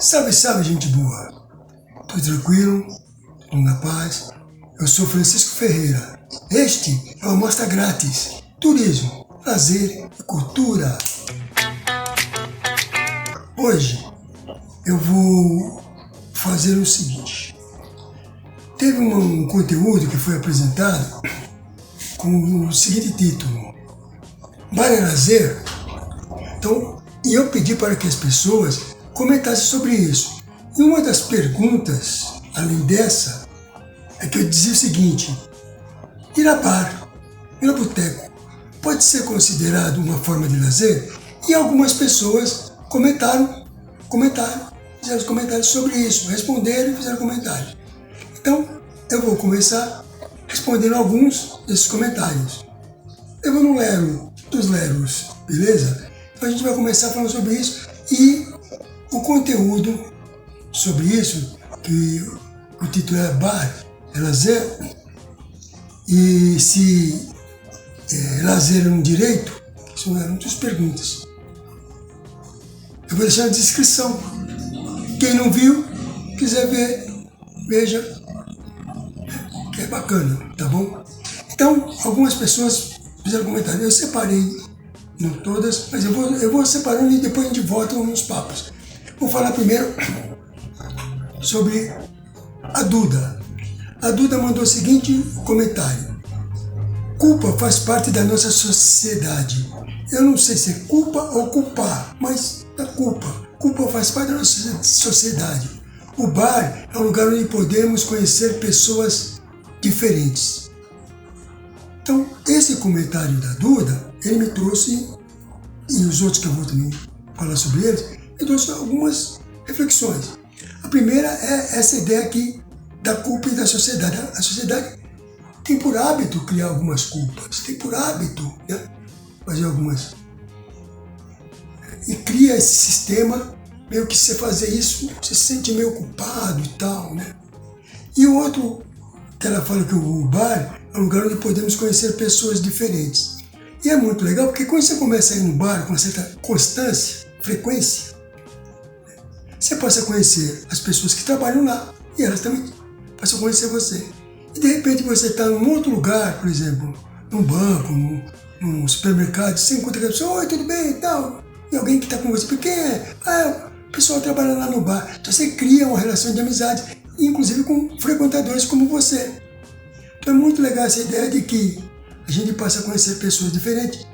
Salve, salve, gente boa! Tudo tranquilo? Tudo na paz? Eu sou Francisco Ferreira. Este é uma amostra grátis. Turismo, lazer e cultura. Hoje eu vou fazer o seguinte. Teve um conteúdo que foi apresentado com o seguinte título: Bar e lazer. Então, eu pedi para que as pessoas comentassem sobre isso. E uma das perguntas, além dessa, é que eu dizia o seguinte: ir a bar, ir a boteco, pode ser considerado uma forma de lazer? E algumas pessoas fizeram comentários sobre isso, responderam e fizeram comentários. Então, eu vou começar respondendo alguns desses comentários. Eu vou no Lero dos Leros, beleza? Então a gente vai começar falando sobre isso e o conteúdo sobre isso, que o título é Bar, é lazer, e se lazer é um direito, isso eram muitas perguntas. Eu vou deixar na descrição. Quem não viu, quiser ver, veja, que é bacana, tá bom? Então, algumas pessoas fizeram comentário. Eu separei, não todas, mas eu vou separando e depois a gente volta nos papos. Vou falar primeiro sobre a Duda. A Duda mandou o seguinte comentário: culpa faz parte da nossa sociedade. Eu não sei se é culpa ou culpar, mas é culpa. Culpa faz parte da nossa sociedade. O bar é um lugar onde podemos conhecer pessoas diferentes. Então, esse comentário da Duda, ele me trouxe, e os outros que eu vou também falar sobre eles, me trouxe algumas reflexões. A primeira é essa ideia aqui da culpa e da sociedade. A sociedade tem por hábito criar algumas culpas, tem por hábito, né, fazer algumas. E cria esse sistema, meio que você fazer isso, você se sente meio culpado e tal, né? E o outro, que ela fala que o bar é um lugar onde podemos conhecer pessoas diferentes. E é muito legal, porque quando você começa a ir no bar com uma certa constância, frequência, você passa a conhecer as pessoas que trabalham lá e elas também passam a conhecer você. E de repente você está num outro lugar, por exemplo, num banco, num supermercado, você encontra aquela pessoa: oi, tudo bem e tal. E alguém que está com você, porque o pessoal trabalha lá no bar. Então você cria uma relação de amizade, inclusive com frequentadores como você. Então é muito legal essa ideia de que a gente passa a conhecer pessoas diferentes,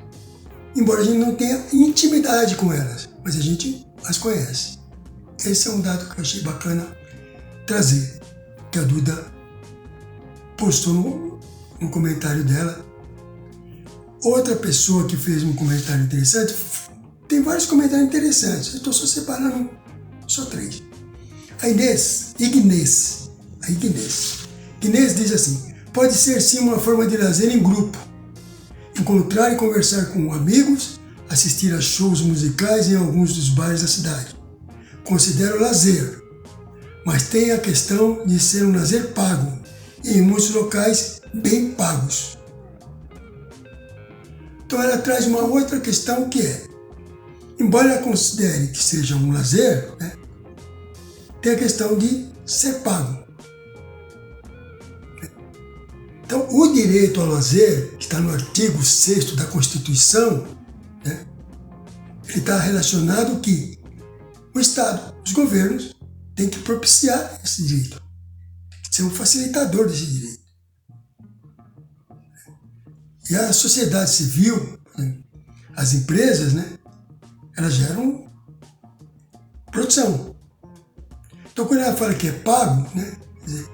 embora a gente não tenha intimidade com elas, mas a gente as conhece. Esse é um dado que eu achei bacana trazer, que a Duda postou no comentário dela. Outra pessoa que fez um comentário interessante, tem vários comentários interessantes, eu estou só separando só 3. A Inês diz assim: pode ser sim uma forma de lazer em grupo, encontrar e conversar com amigos, assistir a shows musicais em alguns dos bares da cidade. Considero lazer, mas tem a questão de ser um lazer pago, e em muitos locais bem pagos. Então ela traz uma outra questão que é: embora ela considere que seja um lazer, né, tem a questão de ser pago. Então, o direito ao lazer, que está no artigo 6º da Constituição, né, ele está relacionado que o Estado, os governos, têm que propiciar esse direito, tem que ser um facilitador desse direito. E a sociedade civil, né, as empresas, né, elas geram produção. Então, quando ela fala que é pago, né, quer dizer,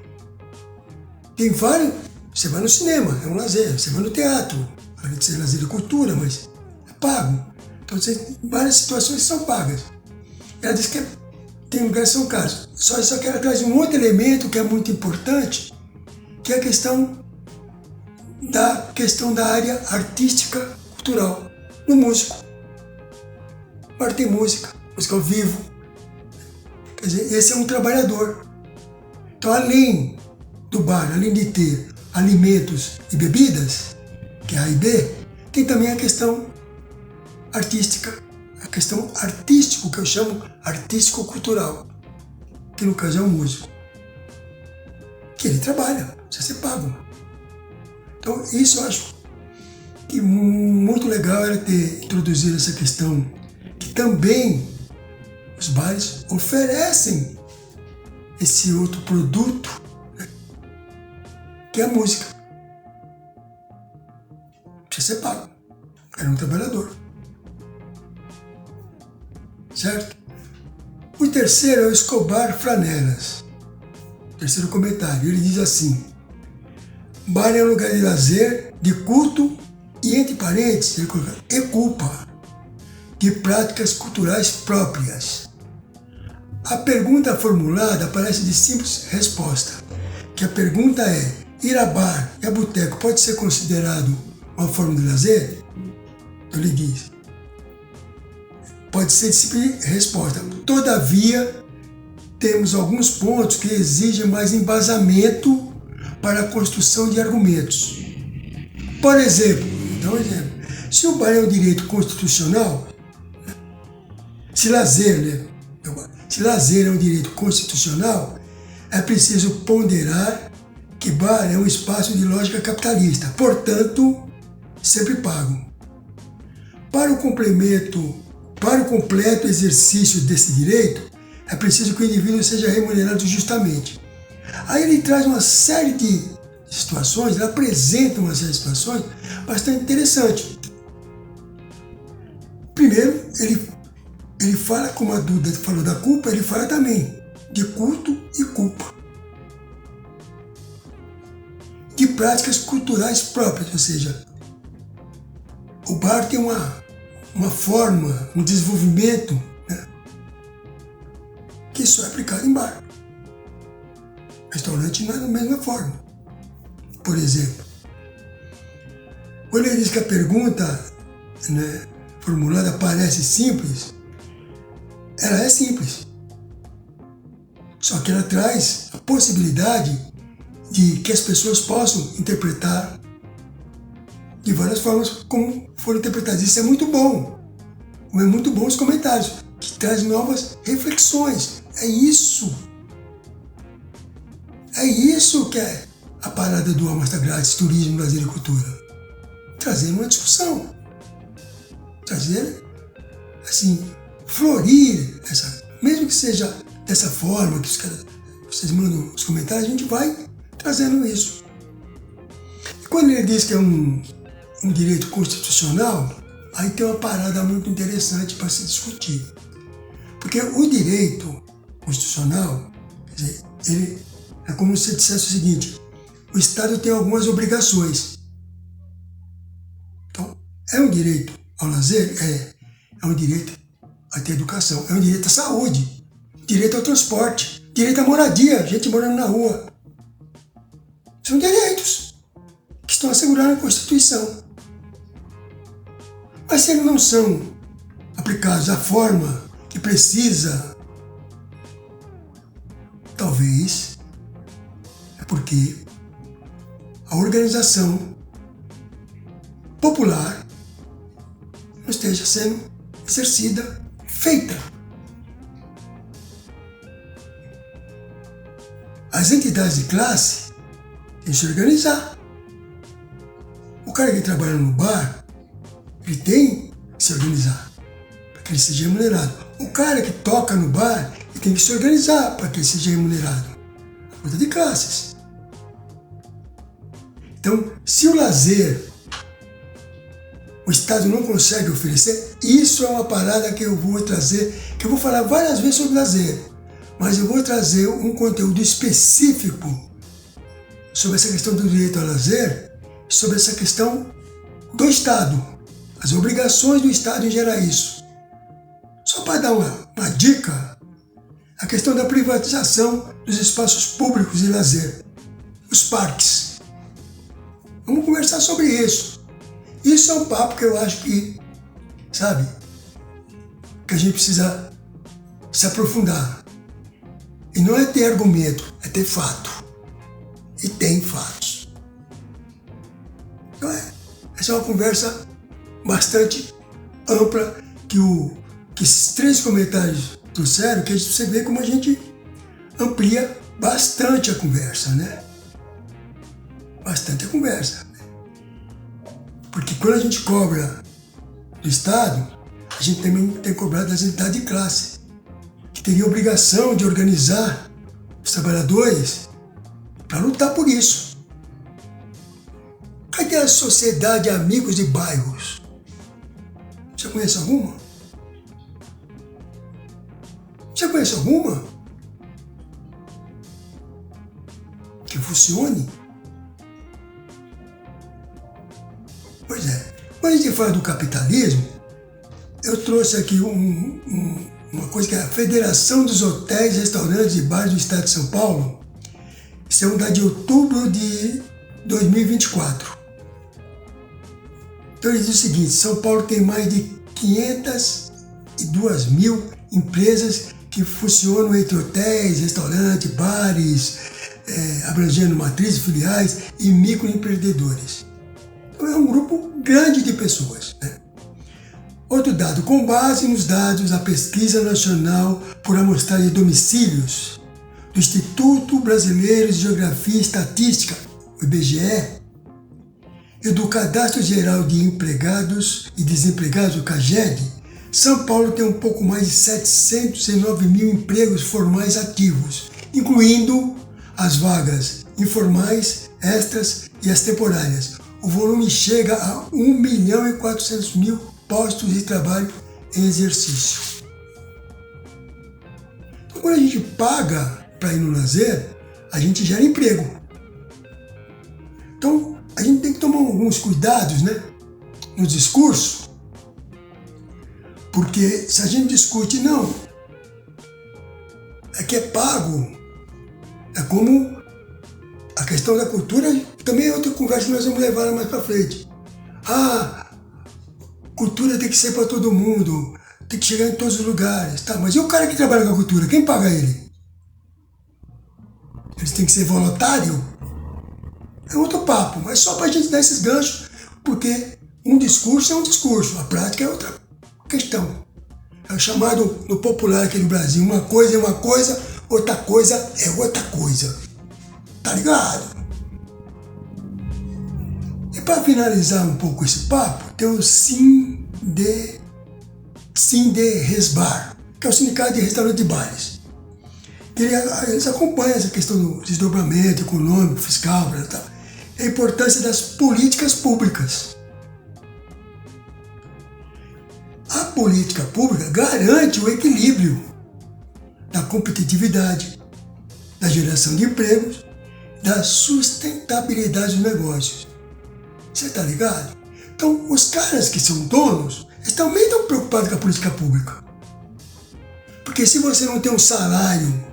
tem vários. Você vai no cinema, é um lazer. Você vai no teatro, além de ser lazer e cultura, mas é pago. Então, várias situações são pagas. Ela diz que tem lugares que são caros. Só que ela traz um outro elemento que é muito importante, que é a questão da área artística, cultural. No músico. O bar tem música ao vivo. Quer dizer, esse é um trabalhador. Então, além do bar, além de ter alimentos e bebidas, que é A e B, tem também a questão artística, a questão artístico, que eu chamo artístico-cultural. que no caso é um músico, que ele trabalha, precisa ser pago. Então isso eu acho que muito legal era ter introduzido essa questão, que também os bares oferecem esse outro produto, né, que é a música. Precisa ser pago. Era um trabalhador. Certo? O terceiro é o Escobar Franelas. Terceiro comentário. Ele diz assim: bar é um lugar de lazer, de culto e, entre parênteses, ele coloca, e culpa de práticas culturais próprias. A pergunta formulada parece de simples resposta, que a pergunta é: ir a bar e a boteco pode ser considerado uma forma de lazer? Então ele diz: pode ser de simples resposta. Todavia, temos alguns pontos que exigem mais embasamento para a construção de argumentos. Por exemplo, se o bar é um direito constitucional, se lazer é um direito constitucional, é preciso ponderar que bar é um espaço de lógica capitalista, portanto, sempre pago. Para o completo exercício desse direito, é preciso que o indivíduo seja remunerado justamente. Aí ele traz uma série de situações, ele apresenta uma série de situações bastante interessantes. Primeiro, ele fala, como a Duda falou da culpa, ele fala também de culto e culpa. De práticas culturais próprias, ou seja, o bar tem uma forma, um desenvolvimento, né, que só é aplicado em bar. Restaurante não é da mesma forma. Por exemplo, quando ele diz que a pergunta, né, formulada parece simples, ela é simples. Só que ela traz a possibilidade de que as pessoas possam interpretar de várias formas como foram interpretadas. Isso é muito bom. É muito bom os comentários, que traz novas reflexões. É isso. É isso que é a parada do Amostra Grátis, Turismo, Lazer e Cultura. Trazer uma discussão. Trazer, assim, florir essa. Mesmo que seja dessa forma, que vocês mandam os comentários, a gente vai trazendo isso. E quando ele diz que é um direito constitucional, aí tem uma parada muito interessante para se discutir. Porque o direito constitucional, quer dizer, ele é como se dissesse o seguinte: o Estado tem algumas obrigações. Então, é um direito ao lazer? É um direito a ter educação, é um direito à saúde, direito ao transporte, direito à moradia, gente morando na rua. São direitos que estão assegurados na Constituição. Mas se eles não são aplicados da forma que precisa, talvez é porque a organização popular não esteja sendo exercida, feita. As entidades de classe têm que se organizar. O cara que trabalha no bar, ele tem que se organizar para que ele seja remunerado. O cara que toca no bar, ele tem que se organizar para que ele seja remunerado. A coisa de classes. Então, se o lazer o Estado não consegue oferecer, isso é uma parada que eu vou trazer, que eu vou falar várias vezes sobre lazer, mas eu vou trazer um conteúdo específico sobre essa questão do direito ao lazer, sobre essa questão do Estado, as obrigações do Estado em gerar isso. Só para dar uma dica, a questão da privatização dos espaços públicos de lazer, os parques. Vamos conversar sobre isso. Isso é um papo que eu acho que, sabe, que a gente precisa se aprofundar. E não é ter argumento, é ter fato. E tem fatos. Então essa é uma conversa bastante ampla que esses 3 comentários trouxeram, que você vê como a gente amplia bastante a conversa, né? Bastante a conversa. Porque quando a gente cobra do Estado, a gente também tem que cobrar das entidades de classe, que teriam a obrigação de organizar os trabalhadores para lutar por isso. Cadê a Sociedade Amigos de Bairros? Você conhece alguma? Você conhece alguma que funcione? Pois é. Quando a gente fala do capitalismo, eu trouxe aqui uma coisa que é a Federação dos Hotéis, Restaurantes e Bares do Estado de São Paulo. Isso é um dado de outubro de 2024. Então ele diz o seguinte: São Paulo tem mais de 502 mil empresas que funcionam entre hotéis, restaurantes, bares, abrangendo matrizes, filiais e microempreendedores. Então é um grupo grande de pessoas, né? Outro dado: com base nos dados da Pesquisa Nacional por Amostragem de Domicílios do Instituto Brasileiro de Geografia e Estatística, o IBGE, e do Cadastro Geral de Empregados e Desempregados, o CAGED, São Paulo tem um pouco mais de 709 mil empregos formais ativos, incluindo as vagas informais, extras e as temporárias. O volume chega a 1.400.000 postos de trabalho em exercício. Então, quando a gente paga para ir no lazer, a gente gera emprego. Então, a gente tem que tomar alguns cuidados, né, no discurso, porque se a gente discute, não, é que é pago, é como a questão da cultura, também é outra conversa que nós vamos levar mais para frente. Cultura tem que ser para todo mundo, tem que chegar em todos os lugares, tá? Mas e o cara que trabalha com a cultura, quem paga ele? Eles têm que ser voluntário? É outro papo, mas só para a gente dar esses ganchos, porque um discurso é um discurso, a prática é outra questão. É o chamado no popular aqui no Brasil: uma coisa é uma coisa, outra coisa é outra coisa. Tá ligado? E para finalizar um pouco esse papo, tem o Sindresbar, que é o Sindicato de Restaurantes e Bares. Eles acompanham essa questão do desdobramento econômico, fiscal, tal. A importância das políticas públicas. A política pública garante o equilíbrio da competitividade, da geração de empregos, da sustentabilidade dos negócios. Você está ligado? Então, os caras que são donos, eles também estão preocupados com a política pública. Porque se você não tem um salário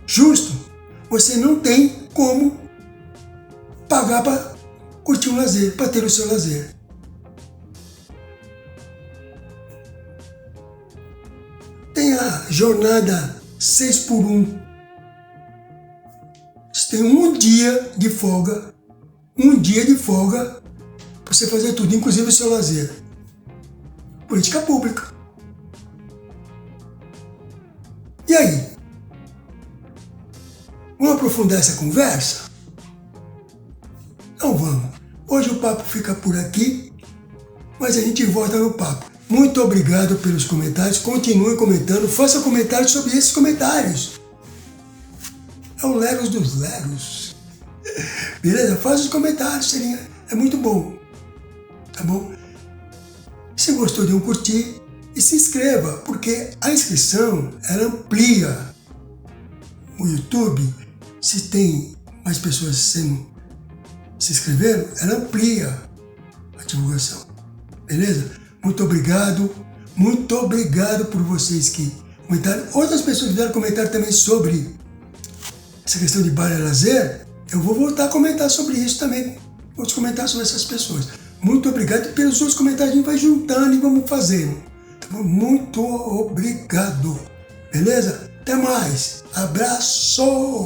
justo, você não tem como pagar para curtir um lazer, para ter o seu lazer. Tem a jornada 6x1. Você tem um dia de folga para você fazer tudo, inclusive o seu lazer. Política pública. E aí? Vamos aprofundar essa conversa? Não vamos. Hoje o papo fica por aqui, mas a gente volta no papo. Muito obrigado pelos comentários, continue comentando, faça comentários sobre esses comentários. É o Leros dos Leros. Beleza? Faça os comentários, é muito bom. Tá bom? Se gostou, dê um curtir e se inscreva, porque a inscrição, ela amplia o YouTube. Se tem mais pessoas se inscreveram, ela amplia a divulgação. Beleza? Muito obrigado por vocês que comentaram. Outras pessoas vieram comentar também sobre essa questão de bar e lazer. Eu vou voltar a comentar sobre isso também. Vou comentar sobre essas pessoas. Muito obrigado. Pelos outros comentários a gente vai juntando e vamos fazendo. Tá bom? Muito obrigado. Beleza? Até mais. Abraço!